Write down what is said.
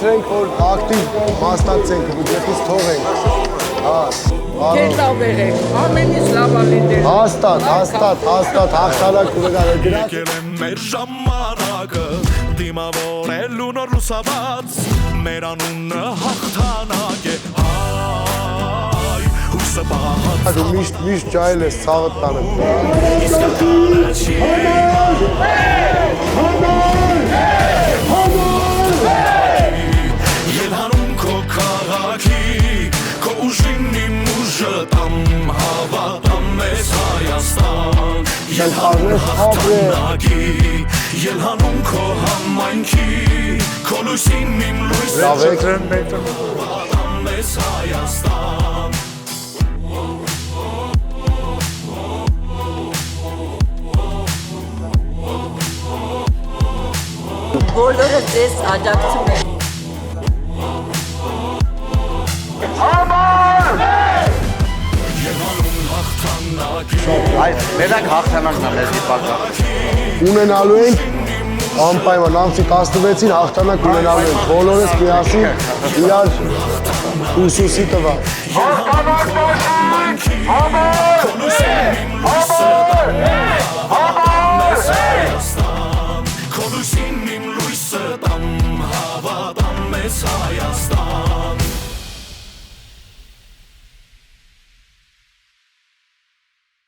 խնդրենք, որ ակտիվ մասնակցենք, բյուջետից թողենք։ Կետավ եղեք, ամենից լավա լինել։ Հաստատ, հաղթանակ ունենալ դրանք։ Եկել եմ մեր ժամանակը, դիմավորելու նոր լուսաբաց, մեր անունը հաղթանակ է, հայ, հուսը բահած։ Դու միշտ ջայել ես ցավը տանը։ Ելհանում քո քաղաքի, քո ուժին իմ ուժը տամ հավատամ մեզ Հայաստան, ելհանում հաղթանակի, ելհանում քո համայնքի, քո լույսին իմ լույսը հավատամ մեզ Հայաստան։ Բոլորը ձեզ աջակցում են։ Այս մենակ հաղթանակն է մեզ դիպակը։ Ունենալու ենք անպայման ամսի 16-ին հաղթանակ ունենալու ենք, բոլորս միասին իրար ուսուսի տվա։ Հաղթանակ